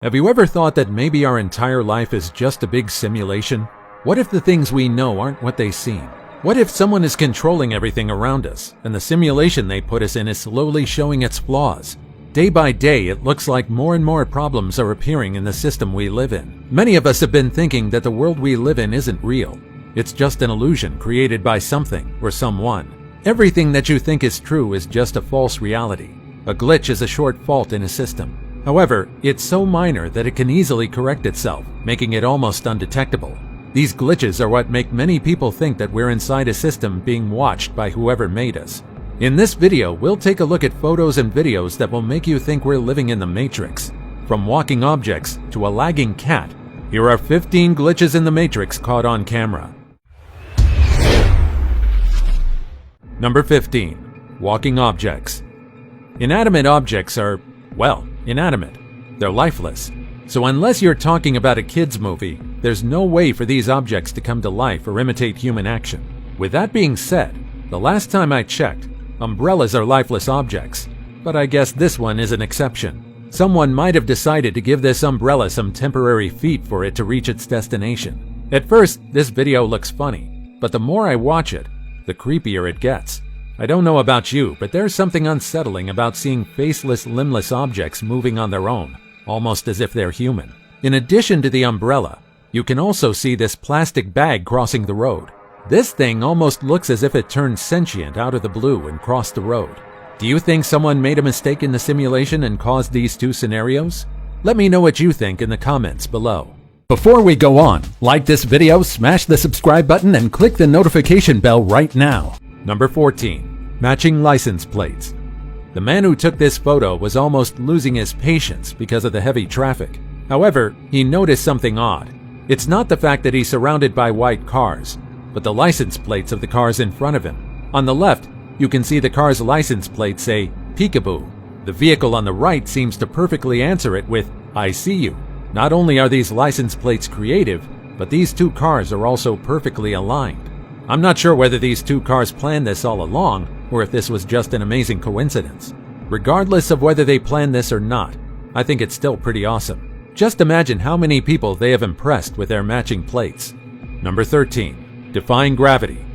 Have you ever thought that maybe our entire life is just a big simulation? What if the things we know aren't what they seem? What if someone is controlling everything around us, and the simulation they put us in is slowly showing its flaws? Day by day, it looks like more and more problems are appearing in the system we live in. Many of us have been thinking that the world we live in isn't real. It's just an illusion created by something or someone. Everything that you think is true is just a false reality. A glitch is a short fault in a system. However, it's so minor that it can easily correct itself, making it almost undetectable. These glitches are what make many people think that we're inside a system being watched by whoever made us. In this video, we'll take a look at photos and videos that will make you think we're living in the Matrix. From walking objects to a lagging cat, here are 15 glitches in the Matrix caught on camera. Number 15. Walking objects. Inanimate objects are, well, inanimate. They're lifeless. So unless you're talking about a kid's movie, there's no way for these objects to come to life or imitate human action. With that being said, the last time I checked, umbrellas are lifeless objects. But I guess this one is an exception. Someone might have decided to give this umbrella some temporary feet for it to reach its destination. At first, this video looks funny, but the more I watch it, the creepier it gets. I don't know about you, but there's something unsettling about seeing faceless, limbless objects moving on their own, almost as if they're human. In addition to the umbrella, you can also see this plastic bag crossing the road. This thing almost looks as if it turned sentient out of the blue and crossed the road. Do you think someone made a mistake in the simulation and caused these two scenarios? Let me know what you think in the comments below. Before we go on, like this video, smash the subscribe button, and click the notification bell right now. Number 14. Matching license plates. The man who took this photo was almost losing his patience because of the heavy traffic. However, he noticed something odd. It's not the fact that he's surrounded by white cars, but the license plates of the cars in front of him. On the left, you can see the car's license plate say, Peekaboo. The vehicle on the right seems to perfectly answer it with, I see you. Not only are these license plates creative, but these two cars are also perfectly aligned. I'm not sure whether these two cars planned this all along, or if this was just an amazing coincidence. Regardless of whether they planned this or not, I think it's still pretty awesome. Just imagine how many people they have impressed with their matching plates. Number 13. Defying gravity.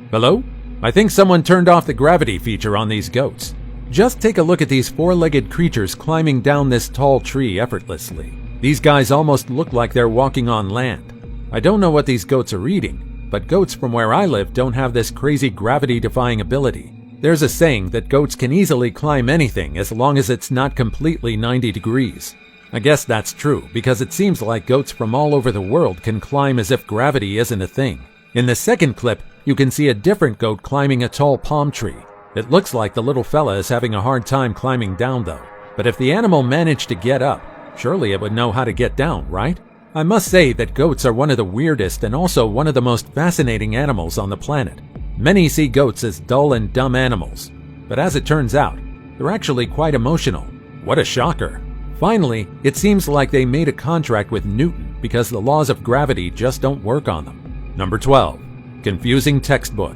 Hello? I think someone turned off the gravity feature on these goats. Just take a look at these four-legged creatures climbing down this tall tree effortlessly. These guys almost look like they're walking on land. I don't know what these goats are eating, but goats from where I live don't have this crazy gravity-defying ability. There's a saying that goats can easily climb anything as long as it's not completely 90 degrees. I guess that's true, because it seems like goats from all over the world can climb as if gravity isn't a thing. In the second clip, you can see a different goat climbing a tall palm tree. It looks like the little fella is having a hard time climbing down though. But if the animal managed to get up, surely it would know how to get down, right? I must say that goats are one of the weirdest and also one of the most fascinating animals on the planet. Many see goats as dull and dumb animals, but as it turns out, they're actually quite emotional. What a shocker. Finally, it seems like they made a contract with Newton because the laws of gravity just don't work on them. Number 12. Confusing textbook.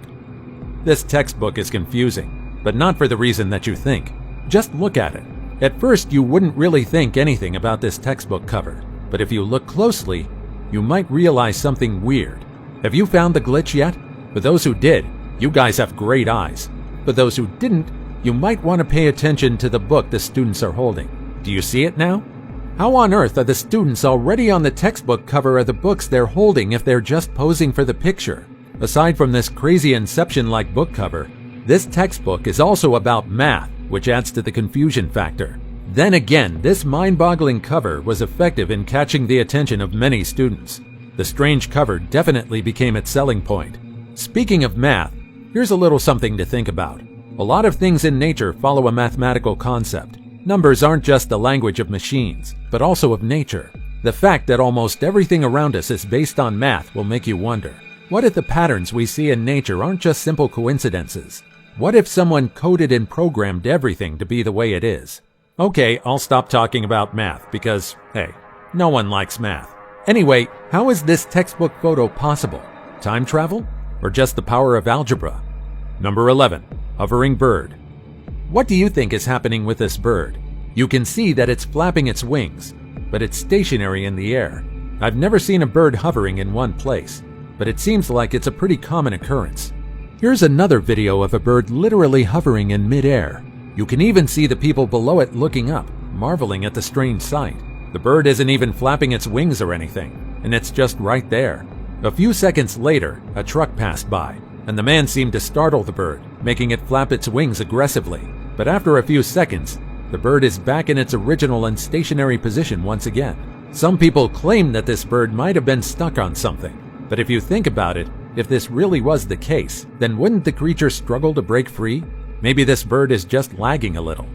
This textbook is confusing, but not for the reason that you think. Just look at it. At first, you wouldn't really think anything about this textbook cover, but if you look closely, you might realize something weird. Have you found the glitch yet? For those who did, you guys have great eyes. For those who didn't, you might want to pay attention to the book the students are holding. Do you see it now? How on earth are the students already on the textbook cover of the books they're holding if they're just posing for the picture? Aside from this crazy Inception-like book cover, this textbook is also about math, which adds to the confusion factor. Then again, this mind-boggling cover was effective in catching the attention of many students. The strange cover definitely became its selling point. Speaking of math, here's a little something to think about. A lot of things in nature follow a mathematical concept. Numbers aren't just the language of machines, but also of nature. The fact that almost everything around us is based on math will make you wonder, what if the patterns we see in nature aren't just simple coincidences? What if someone coded and programmed everything to be the way it is? Okay, I'll stop talking about math because, hey, no one likes math. Anyway, how is this textbook photo possible? Time travel? Or just the power of algebra? Number 11. Hovering bird. What do you think is happening with this bird? You can see that it's flapping its wings, but it's stationary in the air. I've never seen a bird hovering in one place, but it seems like it's a pretty common occurrence. Here's another video of a bird literally hovering in mid-air. You can even see the people below it looking up, marveling at the strange sight. The bird isn't even flapping its wings or anything, and it's just right there. A few seconds later, a truck passed by, and the man seemed to startle the bird, making it flap its wings aggressively. But after a few seconds, the bird is back in its original and stationary position once again. Some people claim that this bird might have been stuck on something, but if you think about it, if this really was the case, then wouldn't the creature struggle to break free? Maybe this bird is just lagging a little.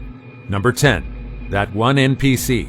Number 10. That one NPC.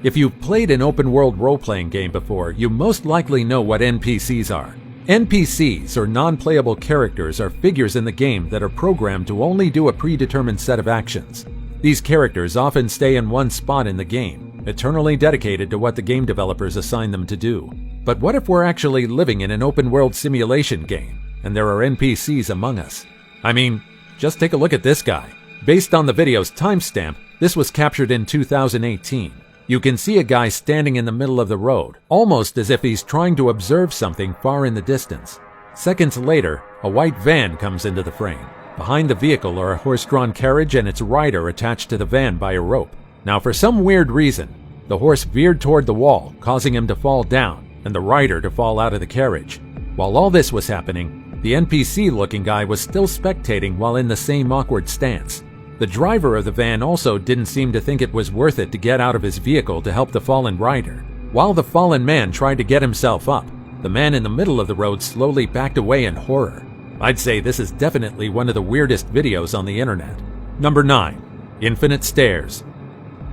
If you've played an open-world role-playing game before, you most likely know what NPCs are. NPCs, or non-playable characters, are figures in the game that are programmed to only do a predetermined set of actions. These characters often stay in one spot in the game, eternally dedicated to what the game developers assign them to do. But what if we're actually living in an open-world simulation game, and there are NPCs among us? I mean, just take a look at this guy. Based on the video's timestamp, this was captured in 2018. You can see a guy standing in the middle of the road, almost as if he's trying to observe something far in the distance. Seconds later, a white van comes into the frame. Behind the vehicle are a horse-drawn carriage and its rider attached to the van by a rope. Now, for some weird reason, the horse veered toward the wall, causing him to fall down, and the rider to fall out of the carriage. While all this was happening, the NPC-looking guy was still spectating while in the same awkward stance. The driver of the van also didn't seem to think it was worth it to get out of his vehicle to help the fallen rider. While the fallen man tried to get himself up, the man in the middle of the road slowly backed away in horror. I'd say this is definitely one of the weirdest videos on the internet. Number 9. Infinite Stairs.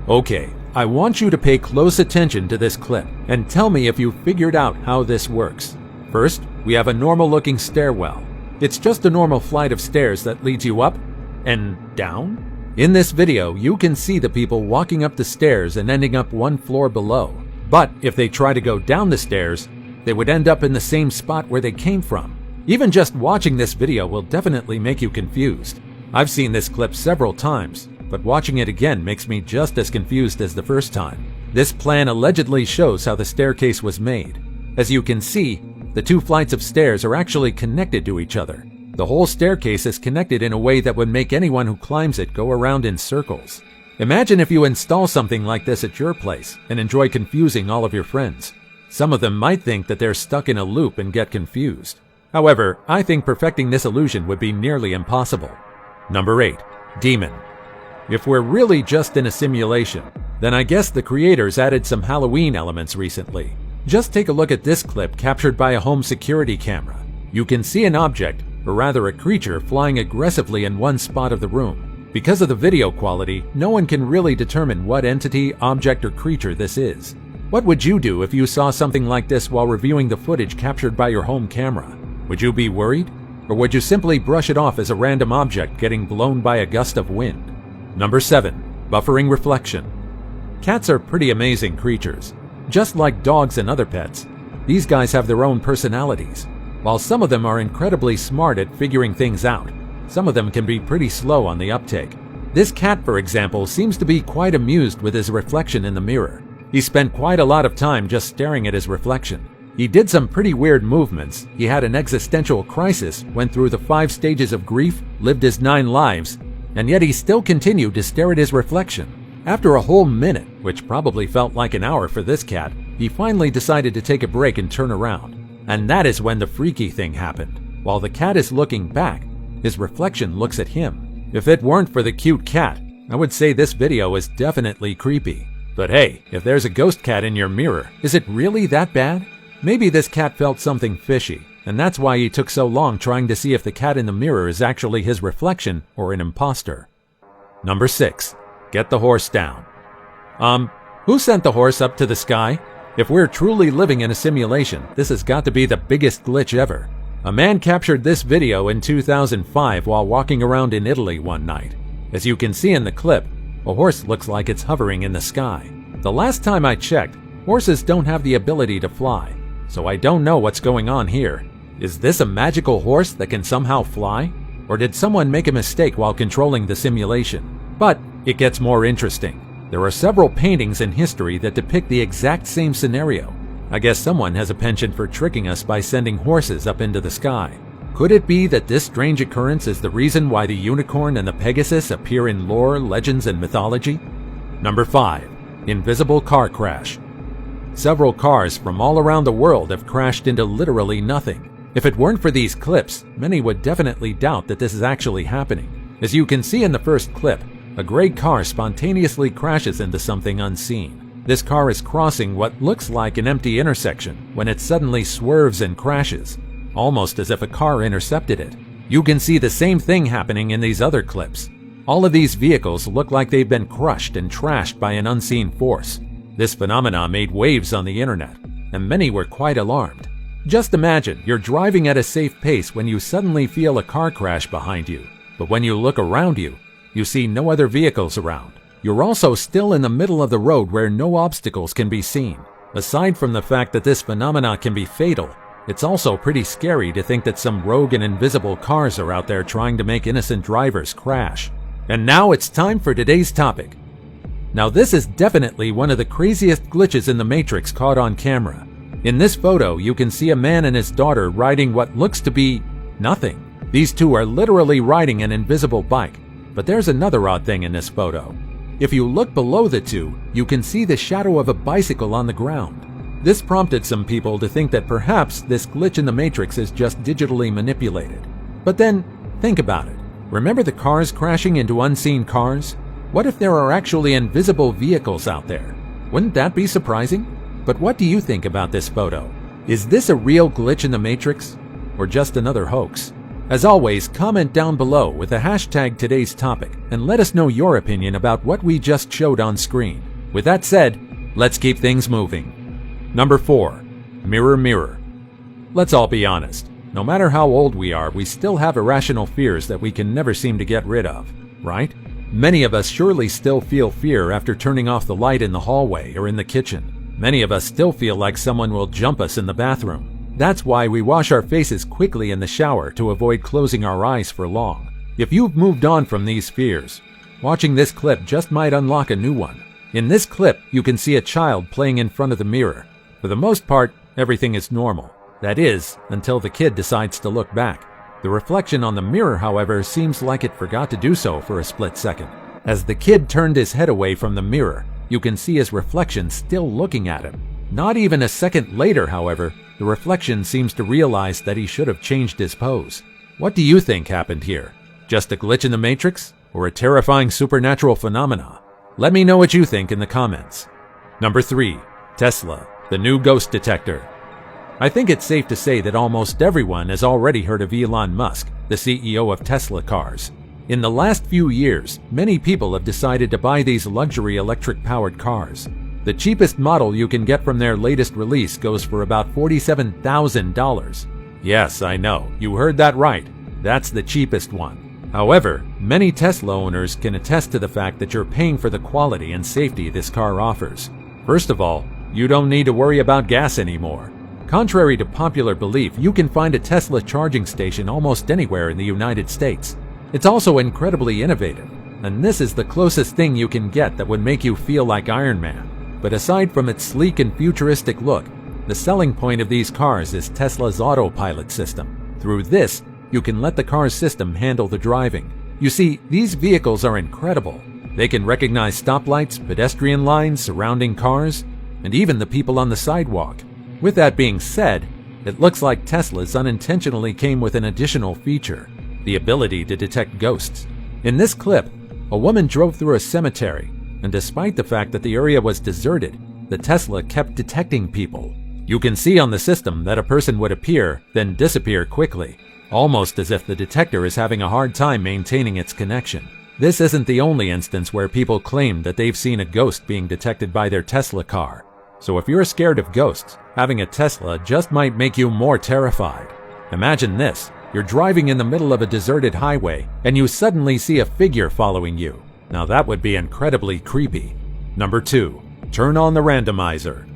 Okay, I want you to pay close attention to this clip and tell me if you figured out how this works. First, we have a normal-looking stairwell. It's just a normal flight of stairs that leads you up and down. In this video, you can see the people walking up the stairs and ending up one floor below. But if they try to go down the stairs, they would end up in the same spot where they came from. Even just watching this video will definitely make you confused. I've seen this clip several times, but watching it again makes me just as confused as the first time. This plan allegedly shows how the staircase was made. As you can see, the two flights of stairs are actually connected to each other. The whole staircase is connected in a way that would make anyone who climbs it go around in circles. Imagine if you install something like this at your place and enjoy confusing all of your friends. Some of them might think that they're stuck in a loop and get confused. However, I think perfecting this illusion would be nearly impossible. Number 8. Demon. If we're really just in a simulation, then I guess the creators added some Halloween elements recently. Just take a look at this clip captured by a home security camera. You can see an object, or rather a creature, flying aggressively in one spot of the room. Because of the video quality, no one can really determine what entity, object, or creature this is. What would you do if you saw something like this while reviewing the footage captured by your home camera? Would you be worried? Or would you simply brush it off as a random object getting blown by a gust of wind? Number 7. Buffering reflection. Cats are pretty amazing creatures. Just like dogs and other pets, these guys have their own personalities. While some of them are incredibly smart at figuring things out, some of them can be pretty slow on the uptake. This cat, for example, seems to be quite amused with his reflection in the mirror. He spent quite a lot of time just staring at his reflection. He did some pretty weird movements. He had an existential crisis, went through the 5 stages of grief, lived his 9 lives, and yet he still continued to stare at his reflection. After a whole minute, which probably felt like an hour for this cat, he finally decided to take a break and turn around. And that is when the freaky thing happened. While the cat is looking back, his reflection looks at him. If it weren't for the cute cat, I would say this video is definitely creepy. But hey, if there's a ghost cat in your mirror, is it really that bad? Maybe this cat felt something fishy, and that's why he took so long trying to see if the cat in the mirror is actually his reflection or an imposter. Number 6. Get the horse down. Who sent the horse up to the sky? If we're truly living in a simulation, this has got to be the biggest glitch ever. A man captured this video in 2005 while walking around in Italy one night. As you can see in the clip, a horse looks like it's hovering in the sky. The last time I checked, horses don't have the ability to fly, so I don't know what's going on here. Is this a magical horse that can somehow fly? Or did someone make a mistake while controlling the simulation? But it gets more interesting. There are several paintings in history that depict the exact same scenario. I guess someone has a penchant for tricking us by sending horses up into the sky. Could it be that this strange occurrence is the reason why the unicorn and the Pegasus appear in lore, legends, and mythology? Number 5. Invisible car crash. Several cars from all around the world have crashed into literally nothing. If it weren't for these clips, many would definitely doubt that this is actually happening. As you can see in the first clip, a gray car spontaneously crashes into something unseen. This car is crossing what looks like an empty intersection when it suddenly swerves and crashes, almost as if a car intercepted it. You can see the same thing happening in these other clips. All of these vehicles look like they've been crushed and trashed by an unseen force. This phenomenon made waves on the internet, and many were quite alarmed. Just imagine you're driving at a safe pace when you suddenly feel a car crash behind you, but when you look around you, you see no other vehicles around. You're also still in the middle of the road where no obstacles can be seen. Aside from the fact that this phenomenon can be fatal, it's also pretty scary to think that some rogue and invisible cars are out there trying to make innocent drivers crash. And now it's time for today's topic. Now this is definitely one of the craziest glitches in the Matrix caught on camera. In this photo, you can see a man and his daughter riding what looks to be nothing. These two are literally riding an invisible bike. But there's another odd thing in this photo. If you look below the two, you can see the shadow of a bicycle on the ground. This prompted some people to think that perhaps this glitch in the Matrix is just digitally manipulated. But then, think about it. Remember the cars crashing into unseen cars? What if there are actually invisible vehicles out there? Wouldn't that be surprising? But what do you think about this photo? Is this a real glitch in the Matrix? Or just another hoax? As always, comment down below with the hashtag today's topic and let us know your opinion about what we just showed on screen. With that said, let's keep things moving. Number 4. Mirror Mirror. Let's all be honest. No matter how old we are, we still have irrational fears that we can never seem to get rid of, right? Many of us surely still feel fear after turning off the light in the hallway or in the kitchen. Many of us still feel like someone will jump us in the bathroom. That's why we wash our faces quickly in the shower to avoid closing our eyes for long. If you've moved on from these fears, watching this clip just might unlock a new one. In this clip, you can see a child playing in front of the mirror. For the most part, everything is normal. That is, until the kid decides to look back. The reflection on the mirror, however, seems like it forgot to do so for a split second. As the kid turned his head away from the mirror, you can see his reflection still looking at him. Not even a second later, however, the reflection seems to realize that he should have changed his pose. What do you think happened here? Just a glitch in the Matrix? Or a terrifying supernatural phenomena? Let me know what you think in the comments. Number 3. Tesla, the new ghost detector. I think it's safe to say that almost everyone has already heard of Elon Musk, the CEO of Tesla cars. In the last few years, many people have decided to buy these luxury electric-powered cars. The cheapest model you can get from their latest release goes for about $47,000. Yes, I know, you heard that right. That's the cheapest one. However, many Tesla owners can attest to the fact that you're paying for the quality and safety this car offers. First of all, you don't need to worry about gas anymore. Contrary to popular belief, you can find a Tesla charging station almost anywhere in the United States. It's also incredibly innovative, and this is the closest thing you can get that would make you feel like Iron Man. But aside from its sleek and futuristic look, the selling point of these cars is Tesla's autopilot system. Through this, you can let the car's system handle the driving. You see, these vehicles are incredible. They can recognize stoplights, pedestrian lines, surrounding cars, and even the people on the sidewalk. With that being said, it looks like Tesla's unintentionally came with an additional feature, the ability to detect ghosts. In this clip, a woman drove through a cemetery, and despite the fact that the area was deserted, the Tesla kept detecting people. You can see on the system that a person would appear, then disappear quickly, almost as if the detector is having a hard time maintaining its connection. This isn't the only instance where people claim that they've seen a ghost being detected by their Tesla car. So if you're scared of ghosts, having a Tesla just might make you more terrified. Imagine this, you're driving in the middle of a deserted highway, and you suddenly see a figure following you. Now that would be incredibly creepy. Number 2. Turn on the randomizer.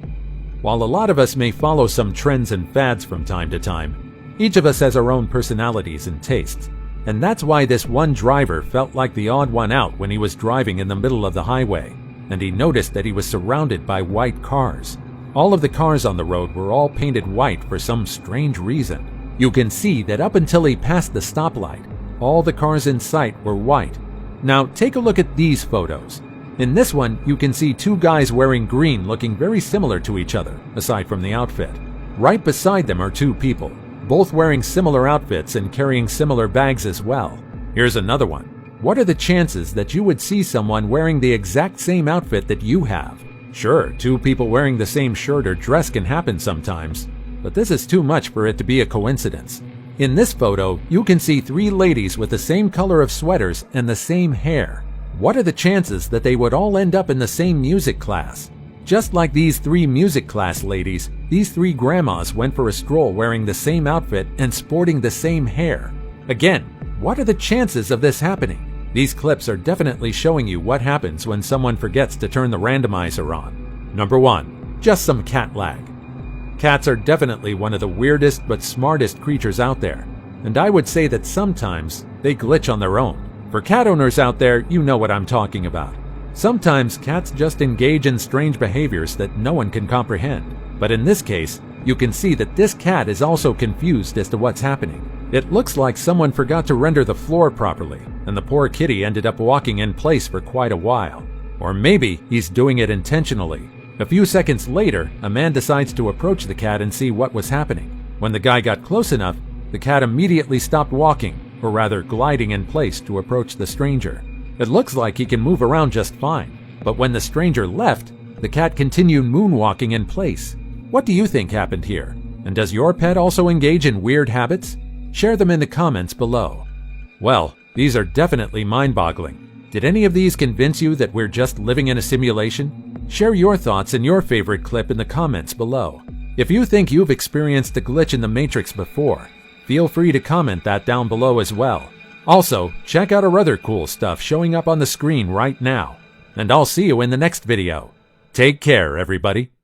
While a lot of us may follow some trends and fads from time to time, each of us has our own personalities and tastes. And that's why this one driver felt like the odd one out when he was driving in the middle of the highway. and he noticed that he was surrounded by white cars. All of the cars on the road were all painted white for some strange reason. You can see that up until he passed the stoplight, all the cars in sight were white. Now take a look at these photos. In this one, you can see two guys wearing green looking very similar to each other, aside from the outfit. Right beside them are two people, both wearing similar outfits and carrying similar bags as well. Here's another one. What are the chances that you would see someone wearing the exact same outfit that you have? Sure, two people wearing the same shirt or dress can happen sometimes, but this is too much for it to be a coincidence. In this photo, you can see three ladies with the same color of sweaters and the same hair. What are the chances that they would all end up in the same music class? Just like these three music class ladies, these three grandmas went for a stroll wearing the same outfit and sporting the same hair. Again, what are the chances of this happening? These clips are definitely showing you what happens when someone forgets to turn the randomizer on. Number 1. Just some cat lag. Cats are definitely one of the weirdest but smartest creatures out there, and I would say that sometimes they glitch on their own. For cat owners out there, you know what I'm talking about. Sometimes cats just engage in strange behaviors that no one can comprehend. But in this case, you can see that this cat is also confused as to what's happening. It looks like someone forgot to render the floor properly, and the poor kitty ended up walking in place for quite a while. Or maybe he's doing it intentionally. A few seconds later, a man decides to approach the cat and see what was happening. When the guy got close enough, the cat immediately stopped walking, or rather gliding in place to approach the stranger. It looks like he can move around just fine, but when the stranger left, the cat continued moonwalking in place. What do you think happened here? And does your pet also engage in weird habits? Share them in the comments below. Well, these are definitely mind-boggling. Did any of these convince you that we're just living in a simulation? Share your thoughts and your favorite clip in the comments below. If you think you've experienced a glitch in the Matrix before, feel free to comment that down below as well. Also, check out our other cool stuff showing up on the screen right now. And I'll see you in the next video. Take care, everybody.